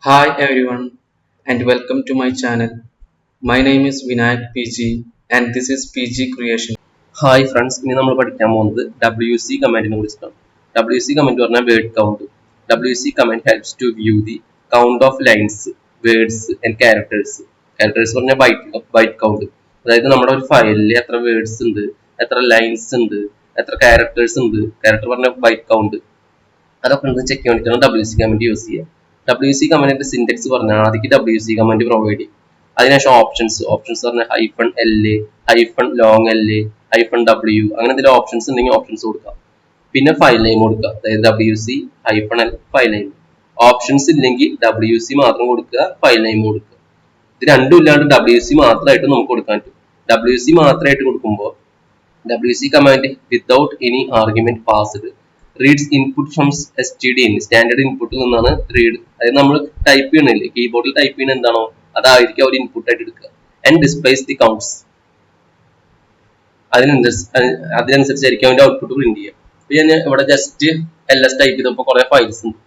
Hi everyone and welcome to my channel. My name is Vinayak PG and this is PG Creation. Hi friends, ഇനി നമ്മൾ പഠിക്കാൻ പോകുന്നത് WC കമാൻഡിനെ കുറിച്ചിട്ടാണ്. WC command പറഞ്ഞാൽ word count. WC command helps to view the count of lines, words and characters. Characters പറഞ്ഞാൽ byte count. അതായത് നമ്മുടെ ഒരു ഫയലിൽ എത്ര വേർഡ്സ് ഉണ്ട്, എത്ര ലൈൻസ് ഉണ്ട്, എത്ര ക്യാരക്ടേഴ്സ് ഉണ്ട്. ക്യാരക്ടർ പറഞ്ഞാൽ ബൈറ്റ് കൗണ്ട്. അതൊക്കെ ഉണ്ട് ചെക്ക് ചെയ്യാൻ വേണ്ടിയിട്ടാണ് WC കമാൻഡ് യൂസ് ചെയ്യുക. WC കമാൻഡിന്റെ സിൻടെക്സ് പറഞ്ഞാൽ ആദ്യം WC കമാൻഡ് പ്രൊവൈഡ് ചെയ്യും. അതിനുശേഷം ഓപ്ഷൻസ് പറഞ്ഞാൽ -L, -L, -W അങ്ങനെ എന്തെങ്കിലും ഓപ്ഷൻസ് ഉണ്ടെങ്കിൽ ഓപ്ഷൻസ് കൊടുക്കാം. പിന്നെ ഫയൽ നെയിം കൊടുക്കുക, അതായത് WC-L ഫയൽ നെയിം. ഓപ്ഷൻസ് ഇല്ലെങ്കിൽ WC മാത്രം കൊടുക്കുക, ഫയൽ നെയിം കൊടുക്കുക. ഇത് രണ്ടും ഇല്ലാണ്ട് WC മാത്രമായിട്ട് നമുക്ക് കൊടുക്കാൻ പറ്റും. WC മാത്രമായിട്ട് കൊടുക്കുമ്പോൾ WC command without any argument passed reads input from STDin, standard ഇൻപുട്ടിൽ നിന്നാണ് റീഡ്. അതായത് നമ്മൾ ടൈപ്പ് ചെയ്യണില്ലേ, കീബോർഡിൽ ടൈപ്പ് ചെയ്യുന്ന എന്താണോ അതായിരിക്കും അവർ ഇൻപുട്ട് ആയിട്ട് എടുക്കുക. ആൻഡ് ഡിസ്പ്ലേസ് ദി കൗണ്ട്സ്, അതിനനുസരിച്ചായിരിക്കും അവന്റെ ഔട്ട്പുട്ട് പ്രിന്റ് ചെയ്യുക. അപ്പൊ ഞാൻ ഇവിടെ ജസ്റ്റ് LS ടൈപ്പ് ചെയ്തപ്പോൾ കുറെ ഫയൽസ് ഉണ്ട്.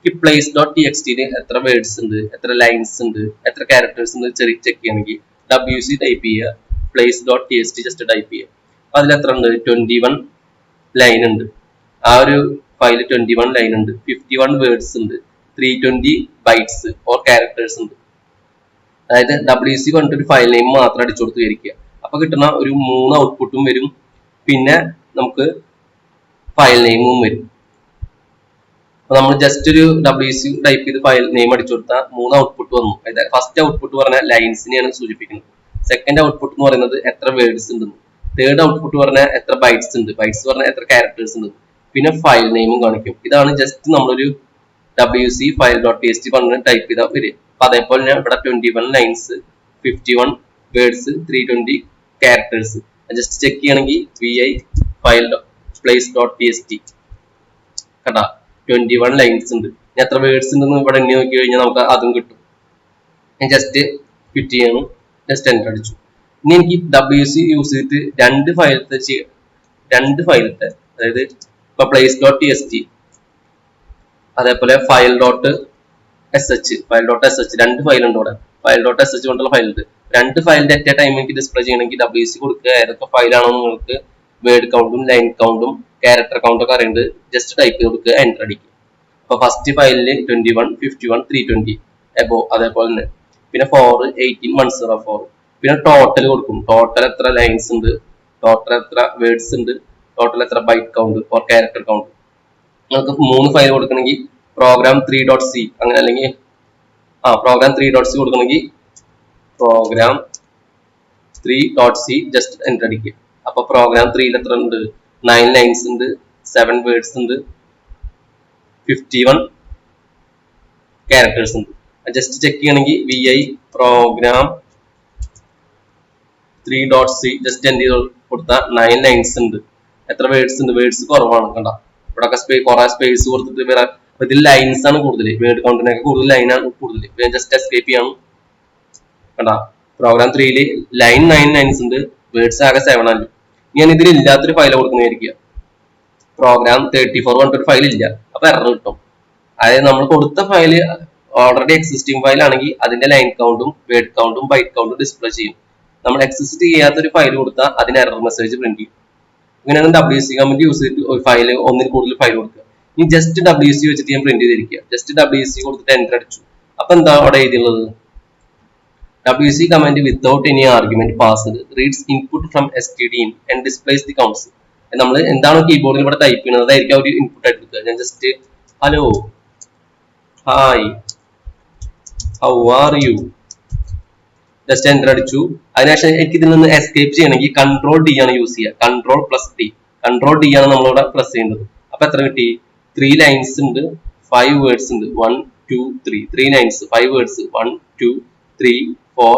ഈ place.txt എത്ര വേർഡ്സ് ഉണ്ട്, എത്ര ലൈൻസ് ഉണ്ട്, എത്ര ക്യാരക്ടേഴ്സ് ഉണ്ട് ചെക്ക് ചെയ്യണമെങ്കിൽ WC ടൈപ്പ് ചെയ്യുക, place.txt ജസ്റ്റ് ടൈപ്പ് ചെയ്യുക. അപ്പൊ അതിൽ എത്ര ഉണ്ട്? 21 ലൈൻ ഉണ്ട്. ആ ഒരു ഫയൽ 21 ലൈൻ ഉണ്ട്, 51 വേർഡ്സ് ഉണ്ട്, 320 ബൈറ്റ്സ് ഓർ ക്യാരക്ടേഴ്സ് ഉണ്ട്. അതായത് WC പറഞ്ഞിട്ട് ഒരു ഫയൽ നെയിം മാത്രം അടിച്ചു കൊടുത്ത് വരിക. അപ്പൊ കിട്ടുന്ന ഒരു 3 ഔട്ട്പുട്ടും വരും, പിന്നെ നമുക്ക് ഫയൽ നെയിമും വരും. അപ്പൊ നമ്മൾ ജസ്റ്റ് ഒരു WC ടൈപ്പ് ചെയ്ത് ഫയൽ നെയിം അടിച്ചു കൊടുത്താൽ 3 ഔട്ട്പുട്ട് വന്നു. അതായത് ഫസ്റ്റ് ഔട്ട്പുട്ട് പറഞ്ഞാൽ ലൈൻസിനെയാണ് സൂചിപ്പിക്കുന്നത്. സെക്കൻഡ് ഔട്ട്പുട്ട് എന്ന് പറയുന്നത് എത്ര വേർഡ്സ് ഉണ്ടെന്ന്. തേർഡ് ഔട്ട്പുട്ട് പറഞ്ഞാൽ എത്ര ബൈറ്റ്സ് ഉണ്ട്, ബൈറ്റ്സ് പറഞ്ഞാൽ എത്ര ക്യാരക്ടേഴ്സ് ഉണ്ട്. പിന്നെ ഫയൽ നെയിമും കാണിക്കും. ഇതാണ് ജസ്റ്റ് നമ്മളൊരു WC file.txt പറഞ്ഞ് ടൈപ്പ് ചെയ്താൽ വരിക. അപ്പൊ അതേപോലെ ഞാൻ ഇവിടെ 21 lines, 51 words, 320 characters just check ചെയ്യണമെങ്കിൽ VI file place.txt കണ്ടാ 21 ലൈൻസ് ഉണ്ട്. എത്ര വേർഡ്സ് ഉണ്ടെന്ന് ഇവിടെ എണ്ണി നോക്കി കഴിഞ്ഞാൽ നമുക്ക് അതും കിട്ടും. ഞാൻ ജസ്റ്റ് ഫിറ്റ് ചെയ്യണം, ജസ്റ്റ് എൻ്റർ അടിച്ചു. ഇനി എനിക്ക് WC യൂസ് ചെയ്തിട്ട് രണ്ട് ഫയലത്തെ അതായത് ഇപ്പൊ place.txt അതേപോലെ file.sh രണ്ട് ഫയൽ ഉണ്ട് ഇവിടെ. file.sh കൊണ്ടുള്ള ഫയൽ ഉണ്ട്. രണ്ട് ഫയലിന്റെ അറ്റ് എ ടൈം എനിക്ക് ഡിസ്പ്ലേ ചെയ്യണമെങ്കിൽ WC കൊടുക്കുക. ഏതൊക്കെ ഫയലാണോ നിങ്ങൾക്ക് വേർഡ് കൗണ്ടും ലൈൻ കൗണ്ടും ക്യാരക്ടർ കൗണ്ടും ഒക്കെ അറിയേണ്ടത് ജസ്റ്റ് ടൈപ്പ് ചെയ്ത് കൊടുക്കുക, എൻ്റർ അടിക്കുക. അപ്പൊ ഫസ്റ്റ് ഫയലിൽ 21, 51, 320 എബോ അതേപോലെ തന്നെ. പിന്നെ 4, 18, 104. പിന്നെ ടോട്ടൽ കൊടുക്കും. ടോട്ടൽ എത്ര ലൈൻസ് ഉണ്ട്, ടോട്ടൽ എത്ര വേർഡ്സ് ഉണ്ട്, ടോട്ടൽ എത്ര byte count or character count. നമുക്ക് 3 ഫയൽ കൊടുക്കണമെങ്കിൽ program 3.c അങ്ങനെ, അല്ലെങ്കിൽ program 3.c കൊടുക്കണമെങ്കിൽ program 3.c ജസ്റ്റ് എൻ്റർ അടിക്കുക. അപ്പൊ program 3 എത്ര ഉണ്ട്? 9 ലൈൻസ് ഉണ്ട്, 7 വേർഡ്സ് ഉണ്ട്, 51 ക്യാരക്ടേഴ്സ് ഉണ്ട്. ജസ്റ്റ് ചെക്ക് ചെയ്യണമെങ്കിൽ VI program 3.c just enter ചെയ്ത് കൊടുത്താൽ 9 ലൈൻസ് ഉണ്ട്. എത്ര വേർഡ്സ് ഉണ്ട്? വേർഡ്സ് കുറവാണ് കണ്ട. ഇവിടെ കുറെ സ്പേസ് കൊടുത്തിട്ട് ഇതിൽ ലൈൻസ് ആണ് കൂടുതൽ, വേർഡ് കൗണ്ടിനൊക്കെ കൂടുതൽ ലൈനാണ് കൂടുതൽ. ജസ്റ്റ് എസ്കേപ്പ് ചെയ്യണം കണ്ടാ. പ്രോഗ്രാം 3 ലൈൻ 9 ലൈൻസ് ഉണ്ട്, വേർഡ്സ് ആകെ 7 ആണ്. ഞാൻ ഇതിൽ ഇല്ലാത്തൊരു ഫയൽ കൊടുക്കുന്നതായിരിക്കുക. പ്രോഗ്രാം 34 പറഞ്ഞിട്ടൊരു ഫയൽ ഇല്ല, അപ്പൊ എറർ കിട്ടും. അതായത് നമ്മൾ കൊടുത്ത ഫയല് ഓൾറെഡി എക്സിസ്റ്റിംഗ് ഫയൽ ആണെങ്കിൽ അതിന്റെ ലൈൻ കൗണ്ടും വേർഡ് കൗണ്ടും ബൈറ്റ് കൗണ്ടും ഡിസ്പ്ലേ ചെയ്യും. നമ്മൾ എക്സിസ്റ്റ് ചെയ്യാത്തൊരു ഫയൽ കൊടുത്താൽ അതിന് എറർ മെസ്സേജ് പ്രിന്റ് ചെയ്യും. ഇങ്ങനെയാണ് WC കമാൻഡ് യൂസ് ചെയ്തിട്ട് ഒരു ഫയൽ ഒന്നിൽ കൂടുതൽ ഫയൽ കൊടുക്കുക. ഇനി ജസ്റ്റ് WC വെച്ചിട്ട് ഞാൻ പ്രിന്റ് ചെയ്തിരിക്കുക. ജസ്റ്റ് WC കൊടുത്തിട്ട് എൻ്റർ അടിച്ചു. അപ്പൊ എന്താ അവിടെ എഴുതിയുള്ളത്? WC command without any argument passed reads input from STDin and displays the counts. നമ്മൾ എന്താണോ കീബോർഡിൽ ഇവിടെ ടൈപ്പ് ചെയ്യുന്നത് അതായിരിക്കും ഒരു ഇൻപുട്ട് ആയിട്ട് എടുക്കുക. ഞാൻ just hello, hi, how are you just enter അടിച്ചു. അതിനുശേഷം എനിക്ക് ഇതിൽ നിന്ന് എസ്കേപ്പ് ചെയ്യണമെങ്കിൽ Ctrl+D ആണ് യൂസ് ചെയ്യുക. Ctrl+D ആണ് നമ്മളിവിടെ പ്രസ് ചെയ്യേണ്ടത്. അപ്പൊ എത്ര കിട്ടി? 3 ലൈൻസ് ഉണ്ട്, 5 വേർഡ്സ് ഉണ്ട്. 1, 2, 3 3 ലൈൻസ്, 5 വേർഡ്സ്, 1, 2, 3, 4,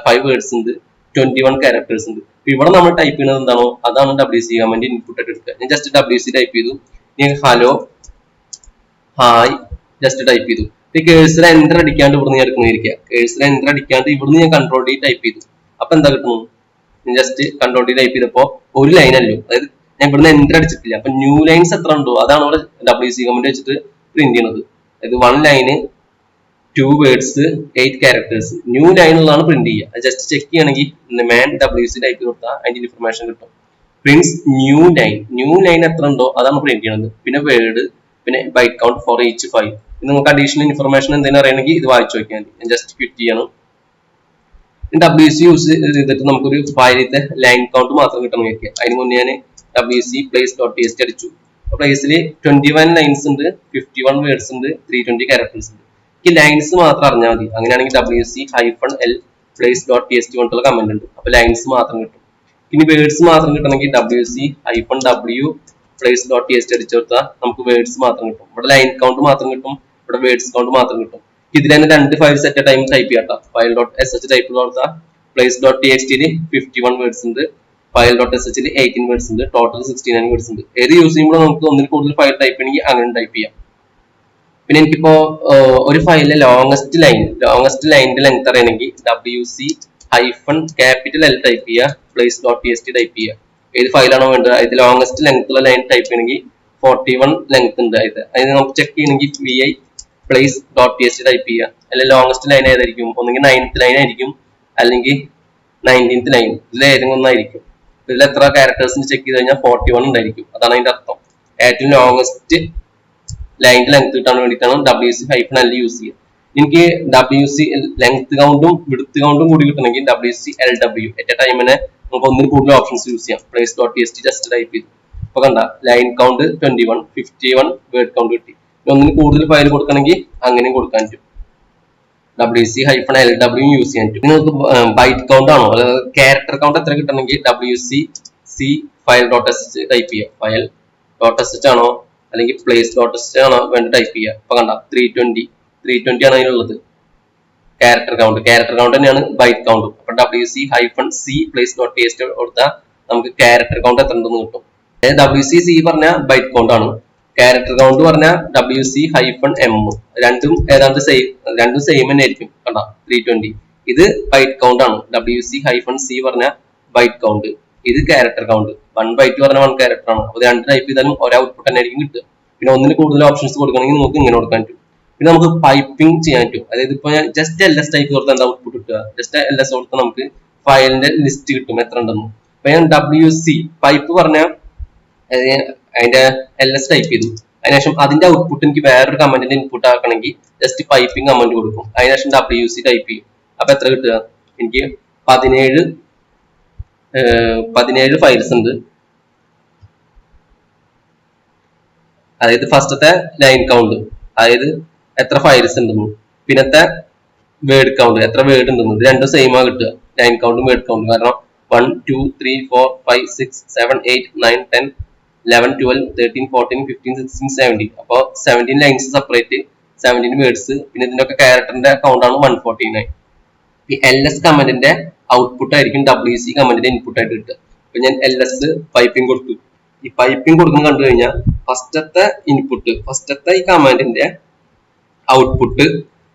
5 വേർഡ്സ് ഉണ്ട്, 21 ക്യാരക്ടേഴ്സ് ഉണ്ട്. ഇവിടെ നമ്മൾ ടൈപ്പ് ചെയ്യുന്നത് എന്താണോ അതാണ് WC കമാൻഡ് ഇൻപുട്ട് ആയിട്ട് എടുക്കുക. ഞാൻ ജസ്റ്റ് WC ടൈപ്പ് ചെയ്തു. ഞാൻ ഹലോ, ഹായ് ജസ്റ്റ് ടൈപ്പ് ചെയ്തു. കേഴ്സർ എൻ്റർ അടിക്കാണ്ട് ഇവിടുന്ന് ഞാൻ എടുക്കുന്നതായിരിക്കുക. കേഴ്സർ എൻ്റർ അടിക്കാണ്ട് ഇവിടുന്ന് ഞാൻ Ctrl+D ടൈപ്പ് ചെയ്തു. അപ്പൊ എന്താ കിട്ടുന്നു? ജസ്റ്റ് Ctrl+D ടൈപ്പ് ചെയ്തപ്പോ ഒരു ലൈൻ അല്ലോ, അതായത് ഞാൻ ഇവിടുന്ന് എൻ്റർ അടിച്ചിട്ടില്ല. അപ്പൊ ന്യൂ ലൈൻസ് എത്ര ഉണ്ടോ അതാണ് ഇവിടെ WC കമാൻഡ് വെച്ചിട്ട് പ്രിന്റ് ചെയ്യുന്നത്. അതായത് 1 line 2 words 8 characters new line ഉള്ളതാണ് പ്രിന്റ് ചെയ്യുക. ജസ്റ്റ് ചെക്ക് ചെയ്യണമെങ്കിൽ മാൻ WC ടൈപ്പ് കൊടുത്താൽ അതിന്റെ ഇൻഫർമേഷൻ കിട്ടും. പ്രിന്റ്സ് ന്യൂ ലൈൻ എത്ര ഉണ്ടോ അതാണ് പ്രിന്റ് ചെയ്യുന്നത്. പിന്നെ വേർഡ്, പിന്നെ byte count for each file. നിങ്ങൾക്ക് അഡീഷണൽ ഇൻഫർമേഷൻ എന്തെങ്കിലും അറിയണമെങ്കിൽ ഇത് വായിച്ചു നോക്കിയാൽ മതി. ജസ്റ്റ് ക്വിറ്റ് ചെയ്യണം. WC യൂസ് ചെയ്തിട്ട് നമുക്കൊരു ഫയലിലത്തെ ലൈൻ കൗണ്ട് മാത്രം കിട്ടണം വിചാരിക്കുക. അതിന് മുന്നേ ഞാൻ WC place.txt അടിച്ചു. പ്ലേസിൽ 21 ലൈൻസ് ഉണ്ട്, 51 വേർഡ്സ് ഉണ്ട്, 320 ക്യാരക്ടേഴ്സ് ഉണ്ട്. ഈ ലൈൻസ് മാത്രം അറിഞ്ഞാൽ മതി. അങ്ങനെയാണെങ്കിൽ WC-L place.txt കൊണ്ടുള്ള കമന്റ് ഉണ്ട്. അപ്പൊ ലൈൻസ് മാത്രം കിട്ടും. ഇനി വേർഡ്സ് മാത്രം കിട്ടണമെങ്കിൽ WC-W place.txt അടിച്ചു കൊടുത്താൽ നമുക്ക് വേർഡ്സ് മാത്രം കിട്ടും. ഇവിടെ ലൈൻ കൗണ്ട് മാത്രം കിട്ടും, ഇവിടെ വേർഡ്സ് കൗണ്ട് മാത്രം കിട്ടും. ഇതിൽ തന്നെ 2 ഫയൽസ് അറ്റ് ടൈം ടൈപ്പ് ചെയ്യാം. file.sh ടൈപ്പ് കൊടുത്താൽ place.txt 51 വേർഡ്സ് ഉണ്ട്, file.sh 18 വേർഡ്സ് ഉണ്ട്, ടോട്ടൽ 69 വേർഡ്സ് ഉണ്ട്. ഏത് യൂസ് ചെയ്യുമ്പോൾ നമുക്ക് ഒന്നിൽ കൂടുതൽ ഫയൽ ടൈപ്പ് ചെയ്യണമെങ്കിൽ അങ്ങനെ ടൈപ്പ് ചെയ്യാം. പിന്നെ എനിക്കിപ്പോ ഒരു ഫയലിലെ ലോങ്ങസ്റ്റ് ലൈനിന്റെ ലെങ്ത് അറിയണമെങ്കിൽ WC-L ടൈപ്പ് ചെയ്യുക, place.txt ടൈപ്പ് ചെയ്യുക. ഏത് ഫയലാണോ വേണ്ടത് അതിൽ ലോങ്ങസ്റ്റ് ലെങ്ത് ഉള്ള ലൈൻ ടൈപ്പ് ചെയ്യണമെങ്കിൽ 41 ലെങ്ത് ഉണ്ട്. അതിന് നമുക്ക് ചെക്ക് ചെയ്യണമെങ്കിൽ VI place.txt ടൈപ്പ് ചെയ്യുക. അല്ലെങ്കിൽ ലോങ്ങസ്റ്റ് ലൈൻ ഏതായിരിക്കും? ഒന്നെങ്കിൽ 9th ലൈൻ ആയിരിക്കും, അല്ലെങ്കിൽ 19th ലൈൻ. ഇതിൽ ഏതെങ്കിലും ഒന്നായിരിക്കും. ഇതിൽ എത്ര ക്യാരക്ടേഴ്സിന് ചെക്ക് ചെയ്ത് കഴിഞ്ഞാൽ 41 ഉണ്ടായിരിക്കും. അതാണ് അതിന്റെ അർത്ഥം. ഏറ്റവും ലോങ്ങസ്റ്റ് ലൈനിന്റെ ലെങ്ത് കിട്ടാൻ വേണ്ടിയിട്ടാണ് WC-L യൂസ് ചെയ്യുക. എനിക്ക് WC ലെങ്ത് കൗണ്ടും വിഡ്ത്ത് കൗണ്ടും കൂടി കിട്ടണമെങ്കിൽ WC-LW എറ്റ് എ ടൈമിന് നമുക്ക് ഒന്നിൽ കൂടുതൽ ഓപ്ഷൻസ് യൂസ് ചെയ്യാം. place.txt ജസ്റ്റ് ടൈപ്പ് ചെയ്തു. അപ്പൊ കണ്ട ലൈൻ കൗണ്ട് 21, 51 വേർഡ് കൗണ്ട് കിട്ടി. ഒന്നിന് കൂടുതൽ ഫയൽ കൊടുക്കണമെങ്കിൽ അങ്ങനെയും കൊടുക്കാൻ പറ്റും. WC-LW യൂസ് ചെയ്യാൻ പറ്റും. നിങ്ങൾക്ക് ബൈറ്റ് കൗണ്ട് ആണോ അതായത് ക്യാരക്ടർ കൗണ്ട് എത്ര കിട്ടണമെങ്കിൽ WC-C file.sh ടൈപ്പ് ചെയ്യുക. file.sh ആണോ അല്ലെങ്കിൽ place.sh ആണോ വേണ്ട ടൈപ്പ് ചെയ്യുക. അപ്പൊ കണ്ട 320 ആണ് അതിനുള്ളത് ക്യാരക്ടർ കൗണ്ട് തന്നെയാണ് ബൈറ്റ് കൗണ്ട്. അപ്പൊ WC-C place.txt കൊടുത്താൽ നമുക്ക് ക്യാരക്ടർ കൗണ്ട് എത്ര ഉണ്ടെന്ന് കിട്ടും. WC-C പറഞ്ഞ ബൈറ്റ് കൗണ്ട് ആണ്, ക്യാരക്ടർ കൗണ്ട് പറഞ്ഞ WC-M. രണ്ടും ഏതാണ്ട് സെയിം തന്നെ ആയിരിക്കും. കണ്ട 320. ഇത് ബൈറ്റ് കൗണ്ട് ആണ്. WC-C പറഞ്ഞ ബൈറ്റ് കൗണ്ട്, ഇത് ക്യാരക്ടർ കൗണ്ട്. 1 ബൈറ്റ് പറഞ്ഞ 1 ക്യാരക്ടർ ആണ്. അപ്പൊ 2 ടൈപ്പ് ചെയ്താലും ഒരേ ഔട്ട്പുട്ട് തന്നെ ആയിരിക്കും കിട്ടുക. പിന്നെ ഒന്നിന് കൂടുതൽ ഓപ്ഷൻസ് കൊടുക്കണമെങ്കിൽ നമുക്ക് ഇങ്ങനെ കൊടുക്കാൻ പറ്റും. പിന്നെ നമുക്ക് പൈപ്പിംഗ് ചെയ്യാൻ പറ്റും. അതായത് ഇപ്പൊ ഞാൻ ജസ്റ്റ് LS ടൈപ്പ് കൊടുത്താൽ എന്താ ഔട്ട്പുട്ട് കിട്ടുക? ജസ്റ്റ് LS കൊടുത്താൽ നമുക്ക് ഫയലിന്റെ ലിസ്റ്റ് കിട്ടും എത്ര ഉണ്ടെന്ന്. അപ്പൊ ഞാൻ WC പൈപ്പ് പറഞ്ഞ അതിന്റെ LS ടൈപ്പ് ചെയ്തു. അതിനുശേഷം അതിന്റെ ഔട്ട്പുട്ട് എനിക്ക് വേറൊരു കമന്റിന്റെ ഇൻപുട്ട് ആക്കണമെങ്കിൽ ജസ്റ്റ് പൈപ്പിംഗ് കമന്റ് കൊടുക്കും. അതിനുശേഷം WC ടൈപ്പ് ചെയ്യും. അപ്പൊ എത്ര കിട്ടുക? എനിക്ക് 17 ഫയൽസ് ഉണ്ട്. അതായത് ഫസ്റ്റത്തെ ലൈൻ കൗണ്ട്, അതായത് എത്ര ഫയൽസ് ഉണ്ടെന്ന്, പിന്നത്തെ വേർഡ് കൗണ്ട് എത്ര വേർഡ് ഉണ്ടെന്ന്. ഇത് രണ്ടും സെയിം ആ കിട്ടുക, ലൈൻ കൗണ്ടും വേർഡ് കൗണ്ടും. കാരണം 1, 2, 3, 4, 5, 6, 7, 8, 9, 10, 11, 12, 13, 14, 15, 16, 17. അപ്പോൾ 17 ലൈൻസ് സെപ്പറേറ്റ്, 17 വേർഡ്സ്. പിന്നെ ഇതിന്റെ ഒക്കെ ക്യാരക്ടറിന്റെ കൗണ്ട് ആണ് 149. ഈ LS കമന്റിന്റെ ഔട്ട്പുട്ട് ആയിരിക്കും WC കമന്റിന്റെ ഇൻപുട്ട് ആയിട്ട് കിട്ടുക. അപ്പൊ ഞാൻ LS പൈപ്പിംഗ് കൊടുത്തു. ഈ പൈപ്പിംഗ് കൊടുക്കുന്ന കണ്ടു കഴിഞ്ഞാൽ ഫസ്റ്റത്തെ ഈ കമാൻഡിന്റെ ഔട്ട്പുട്ട്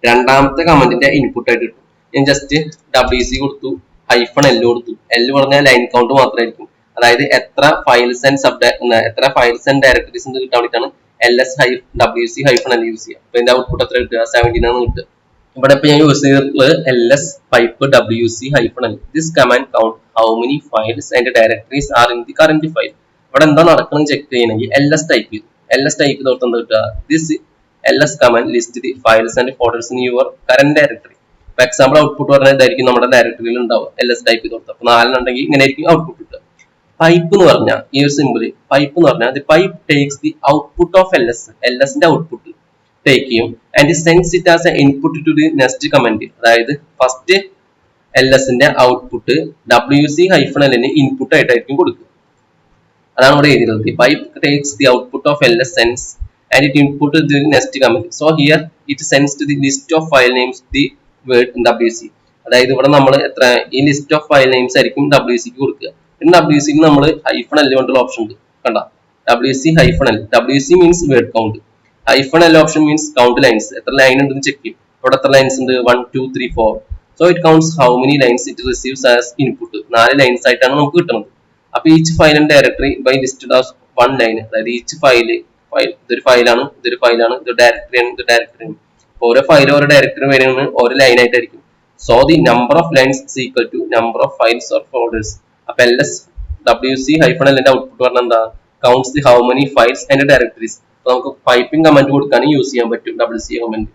രണ്ടാമത്തെ കമാൻഡിന്റെ ഇൻപുട്ട് ആയിട്ട് കിട്ടും. ഞാൻ ജസ്റ്റ് WC കൊടുത്തു, -L കൊടുത്തു. L പറഞ്ഞാൽ ലൈൻ കൗണ്ട് മാത്രമായിരിക്കും. അതായത് എത്ര ഫയൽസ് ആൻഡ് ഡയറക്ടറീസ് കിട്ടാൻ വേണ്ടിയിട്ടാണ് WC-L യൂസ് ചെയ്യുക. അപ്പൊ ഇതിന്റെ ഔട്ട്പുട്ട് എത്ര കിട്ടുക? 17 ആണ് കിട്ടുക. ഇവിടെ ഇപ്പൊ ഞാൻ യൂസ് ചെയ്തിട്ടുള്ളത് LS pipe WC-L. This command count how many files and directories are in the current file. ഇവിടെ എന്താ നടക്കുന്നത് ചെക്ക് ചെയ്യണമെങ്കിൽ LS ടൈപ്പ് ചെയ്തു. LS ടൈപ്പ് ചെയ്തോർത്ത് എന്താ കിട്ടുക? This LS command list the files and folders in your current directory. For example, output പറഞ്ഞാൽ ഇതായിരിക്കും നമ്മുടെ ഡയറക്ടറിയിൽ ഉണ്ടാവുക. LS ടൈപ്പ് ചെയ്തോർത്ത് അപ്പൊ 4 ഉണ്ടെങ്കിൽ ഇങ്ങനെ ആയിരിക്കും ഔട്ട്പുട്ട് കിട്ടുക. പൈപ്പ് എന്ന് പറഞ്ഞാൽ ഈ ഒരു സിമ്പിൾ പൈപ്പ് എന്ന് പറഞ്ഞാൽ the pipe takes the output of LS ന്റെ ഔട്ട്പുട്ട് ടേക്ക് ചെയ്യും and sends it as a input to the next comment. അതായത് ഫസ്റ്റ് LS ന്റെ ഔട്ട്പുട്ട് WC-L ഇൻപുട്ട് ആയിട്ടായിരിക്കും കൊടുക്കുക. അതാണ് ഇവിടെ എഴുതിയത്. The pipe takes the output of LS sends and it input to the next comment. So here it sends to the list of file names the word in WC. അതായത് ഇവിടെ നമ്മൾ എത്ര ഈ ലിസ്റ്റ് ഓഫ് ഫയൽ നെയിംസ് ആയിരിക്കും WC-ക്ക് കൊടുക്കുക. പിന്നെ WC-ക്ക് നമ്മൾ -L കൊണ്ടുള്ള ഓപ്ഷൻ ഉണ്ട്. കണ്ട WC-L. WC means word count. -L option means count lines. എത്ര ലൈൻ ഉണ്ടെന്ന് ചെക്ക് ചെയ്യും. ഇവിടെ എത്ര ലൈൻസ് ഉണ്ട്? 1, 2, 3, 4. So it counts how many lines it receives as input. 4 lines ആയിട്ടാണ് നമുക്ക് കിട്ടുന്നത്. അപ്പൊ each file and directory by listed as 1 line. അതായത് ഈച്ച് ഇതൊരു ഫയലാണ്, ഇതൊരു ഡയറക്ടറിയാണ്, ഓരോ ഫയലും ഓരോ ഡയറക്ടറി വരുന്നത് ഓരോ ലൈൻ ആയിട്ടായിരിക്കും. So the number of lines is equal to number of files or folders. അപ്പൊ ls wc ഹൈഫൺ എല്ലിന്റെ ഔട്ട്പുട്ട് പറഞ്ഞാൽ എന്താ, counts the how many files and directories. അപ്പൊ നമുക്ക് പൈപ്പിംഗ് കമന്റ് കൊടുക്കാനും യൂസ് ചെയ്യാൻ പറ്റും wc കമന്റ്.